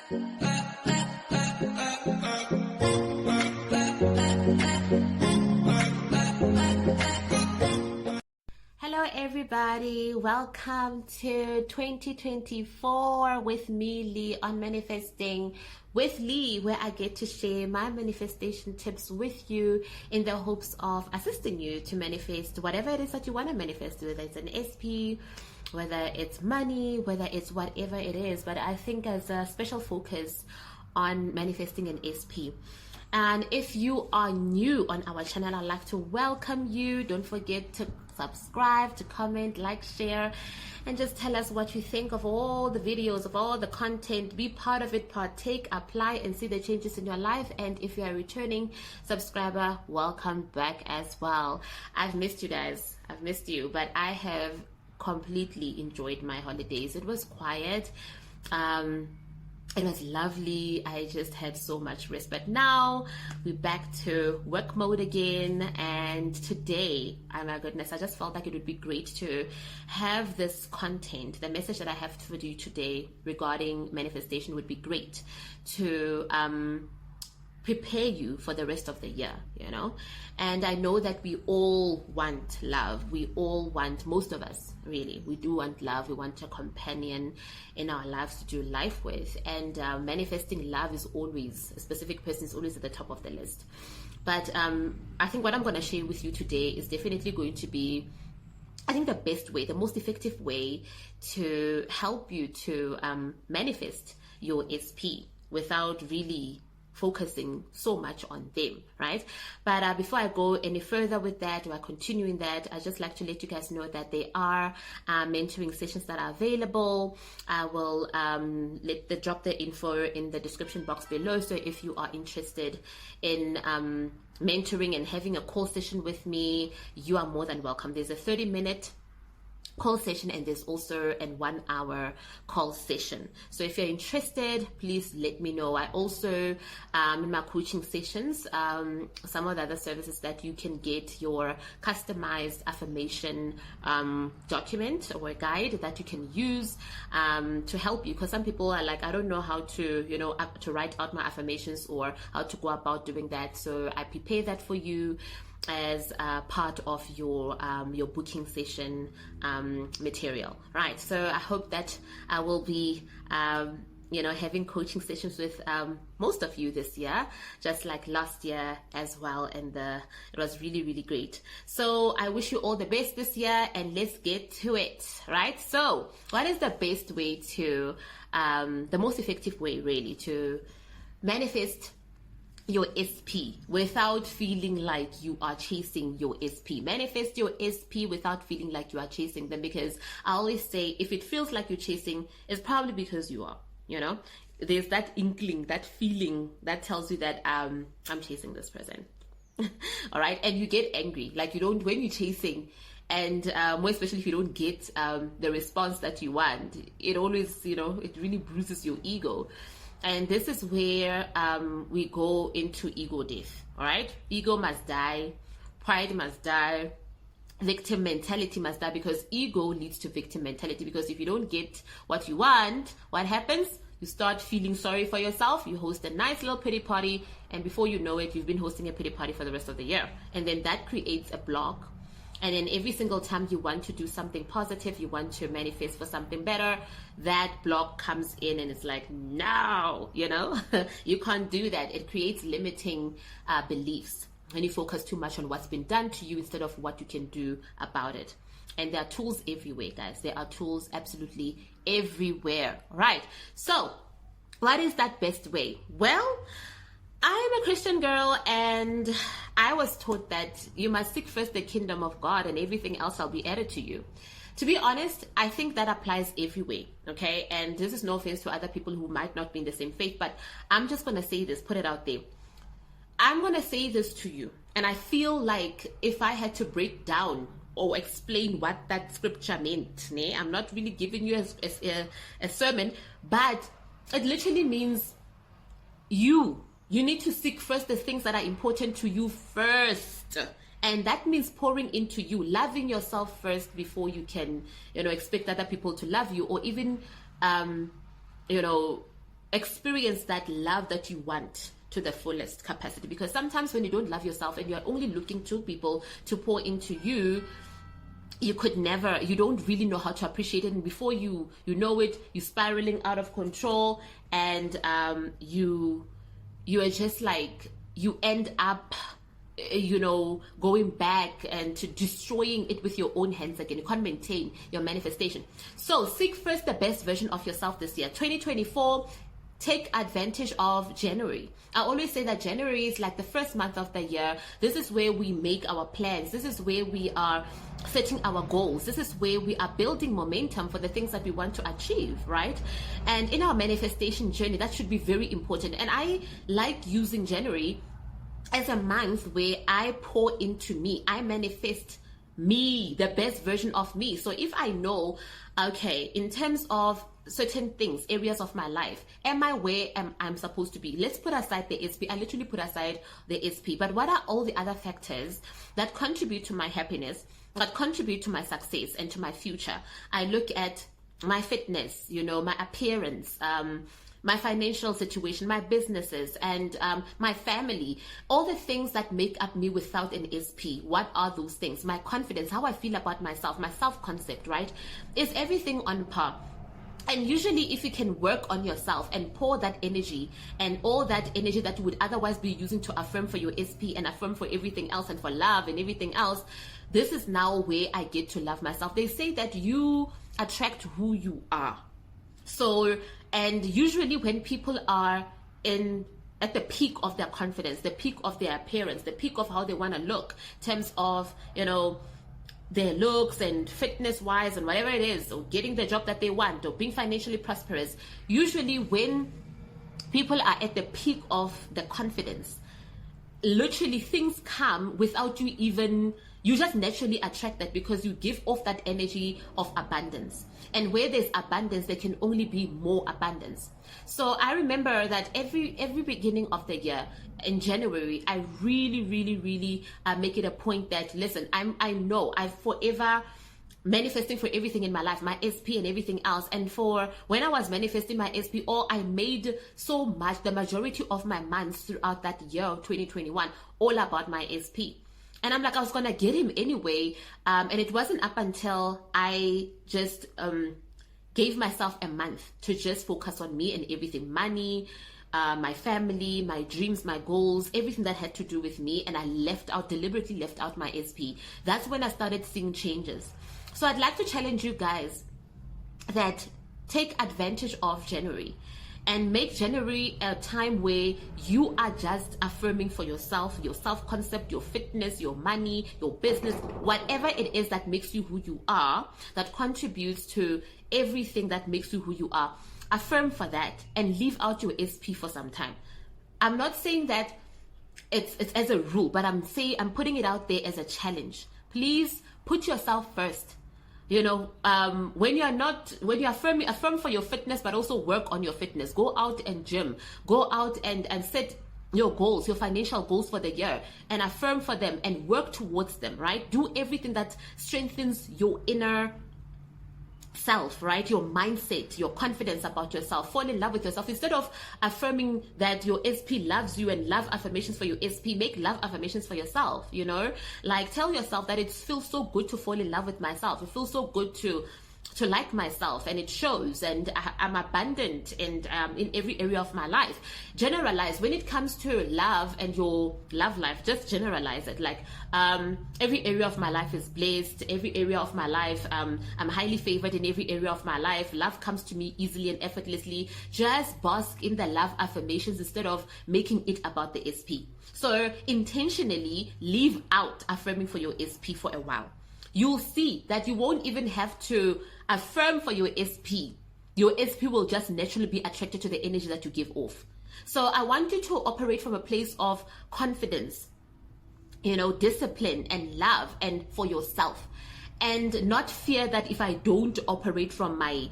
Hello everybody, welcome to 2024 with me, Lee, on Manifesting with Lee, where I get to share my manifestation tips with you in the hopes of assisting you to manifest whatever it is that you want to manifest, whether it's an SP, whether it's money, whether it's whatever it is. But I think as a special focus on manifesting an SP. And if you are new on our channel, I'd like to welcome you. Don't forget to subscribe, to comment, like, share, and just tell us what you think of all the videos, of all the content. Be part of it, partake, apply, and see the changes in your life. And if you're a returning subscriber, welcome back as well. I've missed you guys. I've missed you, but I have completely enjoyed my holidays. It was quiet. It was lovely. I just had so much rest, but now we're back to work mode again. And today, oh my goodness, I just felt like it would be great to have this content. The message that I have for you today regarding manifestation would be great to prepare you for the rest of the year, you know. And I know that we all want love. We all want, most of us really, we do want love. We want a companion in our lives to do life with. And manifesting love is always, a specific person is always at the top of the list. But I think what I'm going to share with you today is definitely going to be, I think, the best way, the most effective way to help you to manifest your SP without really focusing so much on them, right? But before I go any further with that, or I continue in that, I just like to let you guys know that there are mentoring sessions that are available. I will drop the info in the description box below. So if you are interested in mentoring and having a call session with me, you are more than welcome. There's a 30-minute call session, and there's also a 1-hour call session. So if you're interested, please let me know. I also in my coaching sessions, some of the other services that you can get your customized affirmation document or a guide that you can use to help you, because some people are like, I don't know how to, you know, to write out my affirmations or how to go about doing that. So I prepare that for you as part of your booking session material, right? So I hope that I will be you know, having coaching sessions with most of you this year, just like last year as well, and it was really, really great. So I wish you all the best this year, and let's get to it, right? So what is the best way to the most effective way really to manifest your SP without feeling like you are chasing your SP? Manifest your SP without feeling like you are chasing them, because I always say, if it feels like you're chasing, it's probably because you are, you know. There's that inkling, that feeling that tells you that I'm chasing this person. All right, and you get angry, like you don't, when you're chasing, and more especially if you don't get the response that you want, it always, you know, it really bruises your ego. And this is where we go into ego death. All right, ego must die, pride must die, victim mentality must die, because ego leads to victim mentality. Because if you don't get what you want, what happens? You start feeling sorry for yourself. You host a nice little pity party, and before you know it, you've been hosting a pity party for the rest of the year. And then that creates a block. And then every single time you want to do something positive, you want to manifest for something better, that block comes in and it's like, no, you know, you can't do that. It creates limiting beliefs when you focus too much on what's been done to you instead of what you can do about it. And there are tools everywhere, guys. There are tools absolutely everywhere, right? So what is that best way? Well, I'm a Christian girl, and I was taught that you must seek first the kingdom of God, and everything else shall be added to you. To be honest, I think that applies everywhere, okay? And this is no offense to other people who might not be in the same faith, but I'm just going to say this, put it out there. I'm going to say this to you, and I feel like if I had to break down or explain what that scripture meant, I'm not really giving you a sermon, but it literally means you need to seek first the things that are important to you first. And that means pouring into you, loving yourself first before you can, expect other people to love you, or even, experience that love that you want to the fullest capacity. Because sometimes when you don't love yourself and you're only looking to people to pour into you, you don't really know how to appreciate it, and before you know it, you're spiraling out of control, and you are just like, you end up going back and to destroying it with your own hands again. You can't maintain your manifestation. So seek first the best version of yourself this year, 2024. Take advantage of January. I always say that January is like the first month of the year. This is where we make our plans. This is where we are setting our goals. This is where we are building momentum for the things that we want to achieve, right? And in our manifestation journey, that should be very important. And I like using January as a month where I pour into me. I manifest me, the best version of me. So if I know, okay, in terms of certain things, areas of my life, am I where I'm supposed to be? Let's put aside the SP. I literally put aside the SP. But what are all the other factors that contribute to my happiness, that contribute to my success and to my future? I look at my fitness, my appearance, my financial situation, my businesses, and my family, all the things that make up me without an SP. What are those things? My confidence, how I feel about myself, my self-concept, right? Is everything on par? And usually if you can work on yourself and pour that energy and all that energy that you would otherwise be using to affirm for your SP and affirm for everything else and for love and everything else, this is now where I get to love myself. They say that you attract who you are. So, and usually when people are at the peak of their confidence, the peak of their appearance, the peak of how they want to look, in terms of, their looks and fitness wise and whatever it is, or getting the job that they want, or being financially prosperous, usually when people are at the peak of the confidence, literally things come without you just naturally attract that, because you give off that energy of abundance. And where there's abundance, there can only be more abundance. So I remember that every beginning of the year, in January, I really, really, really make it a point that, listen, I know I've forever manifesting for everything in my life, my SP and everything else. And for when I was manifesting my SP, I made so much, the majority of my months throughout that year of 2021, all about my SP. And I'm like, I was going to get him anyway. And it wasn't up until I just gave myself a month to just focus on me and everything, money, my family, my dreams, my goals, everything that had to do with me. And I deliberately left out my SP. That's when I started seeing changes. So I'd like to challenge you guys that take advantage of January and make January a time where you are just affirming for yourself, your self-concept, your fitness, your money, your business, whatever it is that makes you who you are, that contributes to everything that makes you who you are. Affirm for that and leave out your SP for some time. I'm not saying that it's as a rule, but I'm putting it out there as a challenge. Please put yourself first. When you affirm for your fitness, but also work on your fitness. Go out and gym. Go out and set your goals, your financial goals for the year, and affirm for them and work towards them, right? Do everything that strengthens your inner self, right? Your mindset, your confidence about yourself. Fall in love with yourself. Instead of affirming that your SP loves you and love affirmations for your SP, make love affirmations for yourself, like tell yourself that it feels so good to fall in love with myself. It feels so good to like myself, and it shows, and I'm abundant in every area of my life. Generalize when it comes to love and your love life. Just generalize it, like every area of my life is blessed. Every area of my life, I'm highly favored in every area of my life. Love comes to me easily and effortlessly. Just bask in the love affirmations instead of making it about the SP. So intentionally leave out affirming for your SP for a while. You'll see that you won't even have to affirm for your SP. Your SP will just naturally be attracted to the energy that you give off. So I want you to operate from a place of confidence, discipline and love, and for yourself, and not fear that if I don't operate from my,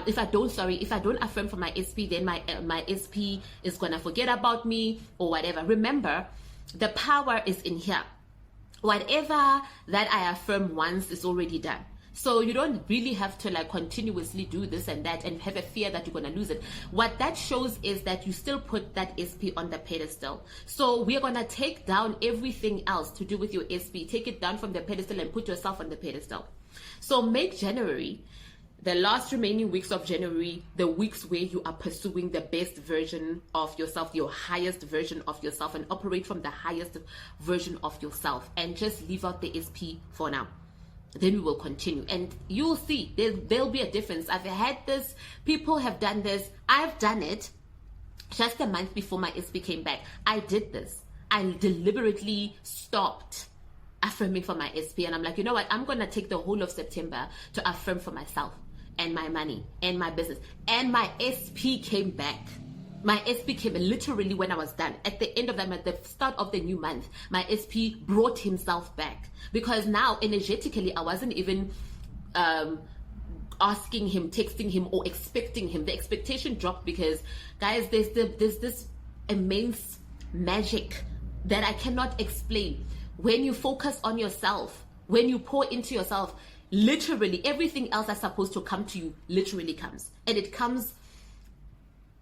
if I don't affirm for my SP, then my SP is gonna forget about me or whatever. Remember, the power is in here. Whatever that I affirm once is already done. So you don't really have to like continuously do this and that and have a fear that you're going to lose it. What that shows is that you still put that SP on the pedestal. So we're going to take down everything else to do with your SP. Take it down from the pedestal and put yourself on the pedestal. So make January, the last remaining weeks of January, the weeks where you are pursuing the best version of yourself, your highest version of yourself, and operate from the highest version of yourself, and just leave out the SP for now. Then we will continue, and you'll see there'll be a difference. I've had this, people have done this, I've done it just a month before my SP came back. I did this. I deliberately stopped affirming for my SP, and I'm like, you know what, I'm gonna take the whole of September to affirm for myself and my money and my business. And my SP came back. My SP came literally when I was done. At the end of that month, the start of the new month, my SP brought himself back, because now energetically I wasn't even asking him, texting him, or expecting him. The expectation dropped, because guys, there's this immense magic that I cannot explain. When you focus on yourself, when you pour into yourself, literally everything else that's supposed to come to you literally comes, and it comes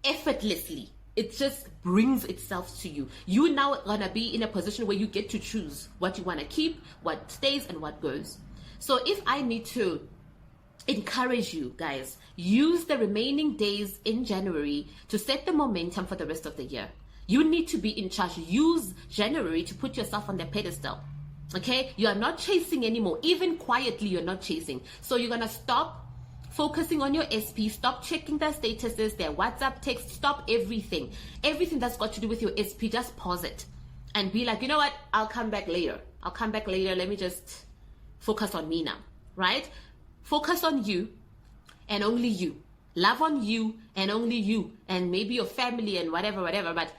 effortlessly. It just brings itself to you. You now gonna be in a position where you get to choose what you want to keep, what stays, and what goes. So if I need to encourage you guys, use the remaining days in January to set the momentum for the rest of the year. You need to be in charge. Use January to put yourself on the pedestal. Okay, you are not chasing anymore. Even quietly, you're not chasing. So you're gonna stop focusing on your SP, stop checking their statuses, their WhatsApp text, stop everything that's got to do with your SP. Just pause it and be like, you know what, I'll come back later. Let me just focus on me now, right? Focus on you and only you. Love on you and only you, and maybe your family and whatever, but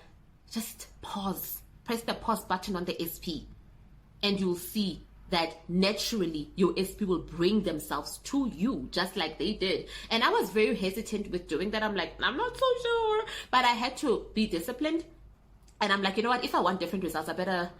just pause. Press the pause button on the SP, and you'll see that naturally your SP will bring themselves to you, just like they did. And I was very hesitant with doing that. I'm like, I'm not so sure, but I had to be disciplined. And I'm like, you know what, if I want different results, I better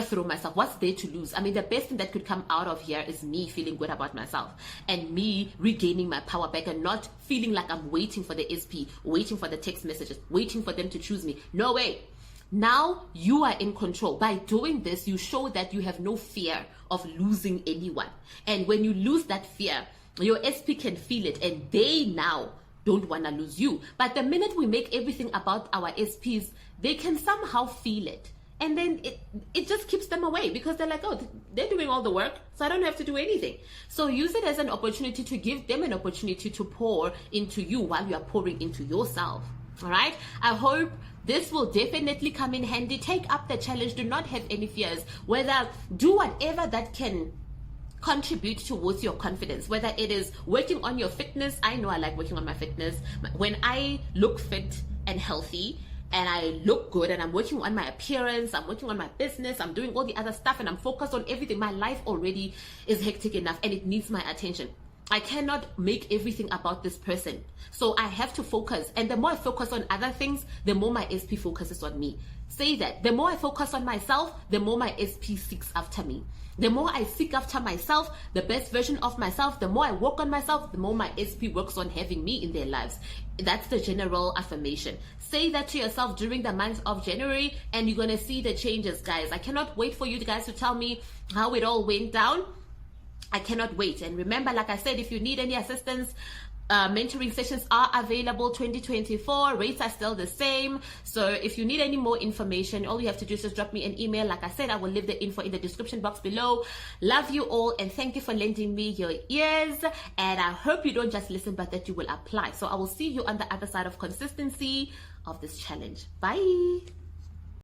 throw myself. What's there to lose? I mean, the best thing that could come out of here is me feeling good about myself and me regaining my power back, and not feeling like I'm waiting for the SP, waiting for the text messages, waiting for them to choose me. No way. Now you are in control. By doing this, you show that you have no fear of losing anyone. And when you lose that fear, your SP can feel it, and they now don't want to lose you. But the minute we make everything about our SPs, they can somehow feel it. And then it just keeps them away, because they're like, oh, they're doing all the work, so I don't have to do anything. So use it as an opportunity to give them an opportunity to pour into you while you are pouring into yourself. All right, I hope this will definitely come in handy. Take up the challenge. Do not have any fears. Do whatever that can contribute towards your confidence, whether it is working on your fitness. I know I like working on my fitness. When I look fit and healthy and I look good and I'm working on my appearance, I'm working on my business, I'm doing all the other stuff, and I'm focused on everything, my life already is hectic enough and it needs my attention. I cannot make everything about this person. So I have to focus. And the more I focus on other things, the more my SP focuses on me. Say that. The more I focus on myself, the more my SP seeks after me. The more I seek after myself, the best version of myself, the more I work on myself, the more my SP works on having me in their lives. That's the general affirmation. Say that to yourself during the month of January, and you're going to see the changes, guys. I cannot wait for you guys to tell me how it all went down. I cannot wait. And remember, like I said, if you need any assistance, mentoring sessions are available 2024. Rates are still the same. So if you need any more information, all you have to do is just drop me an email. Like I said, I will leave the info in the description box below. Love you all, and thank you for lending me your ears. And I hope you don't just listen, but that you will apply. So I will see you on the other side of consistency of this challenge. Bye.